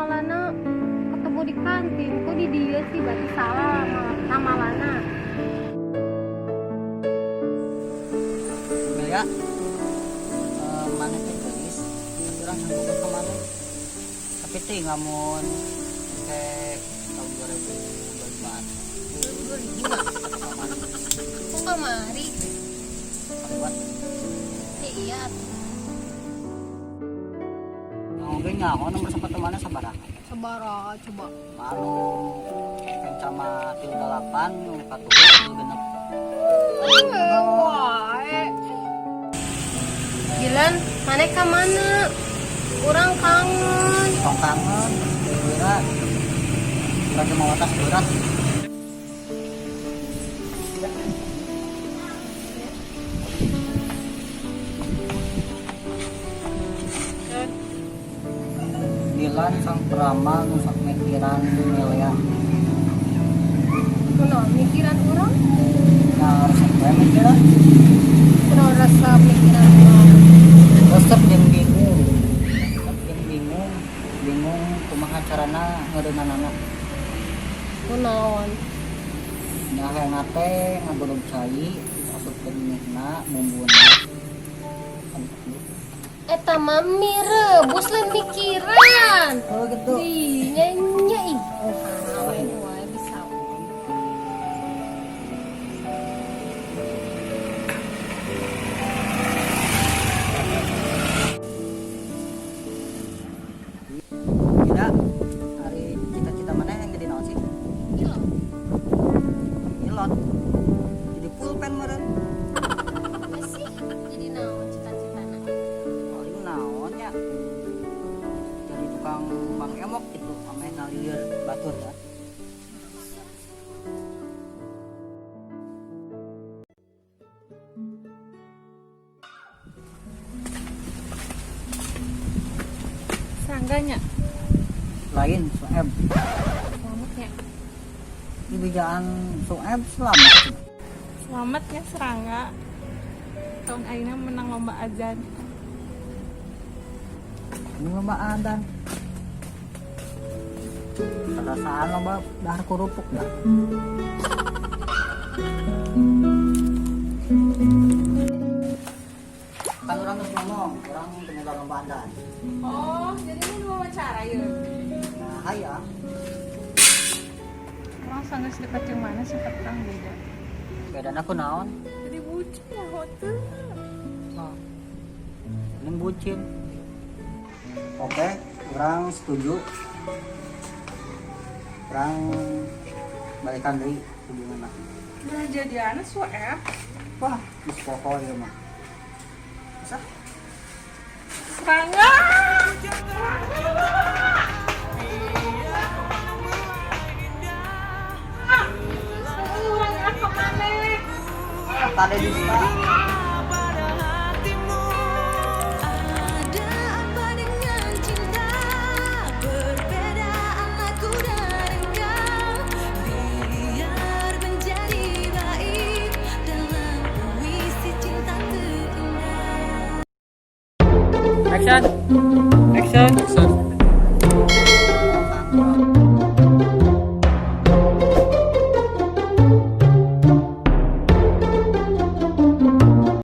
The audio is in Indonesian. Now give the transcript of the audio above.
Lana ketemu di kantin. Kok di dia sih berarti salah nama Lana. Ya, mana teh gelis, tapi orang sanggup kemana. Tapi teh ngamun kayak tahun 2025-an. 2005? Kok kamari? Buat Iya. ngomongin nyaho nomor sempat temannya sabaraha. Sabara coba. Anu kencama 38 nu patuh genep. Gilan, mana ke mana? Kurang kangen. Tong kangen, berat. Urang mau atas berat. Gilan sang peramal nusak mikiran milian. Kuno mikiran orang? Nah, resep gue mikiran. Kuno rasa mikiran orang. Resep yang bingung. Bingung kumaha carana ngeureunana. Kunaon? Nyahe teh ngagorog cai, masukkeun minyak, bumbuna. Eta mami rebus lain mikiran. Oh gitu. Ih, nyanyi. Oh, hawe wae bisa. Gila, hari cita-cita mana yang jadi naon sih? Gila. Pilot. Jadi pulpen meureun. Apa sih? Jadi naon cita-citana? Paling naon ya? Jadi tukang Bang Emok gitu, ame ngalieur batur ya. Sangganya. Lain Soeb. Selamat ya. Di bijaan Soeb selamat. Selamat ya serangga. Tahun ayeuna menang lomba azan. Ini lomba adan. Perasaan lomba dahar kurupuk dah. Kan orang terus ngomong, orang punya lomba adan. Oh, jadi ini wawancara ya? Nah, aya. Orang sanggeus dekat yang mana sih petang beda. Bedana kunaon? Jadi bucin ya hotel. Oh. Ini bucin. Oke, orang setuju. Orang balikan deui hubungan. Nah jadi anak suap. Wah, geus pokok ieu mah. Bisa? Serangga. Orang apa mana? Tadi bisa. Action.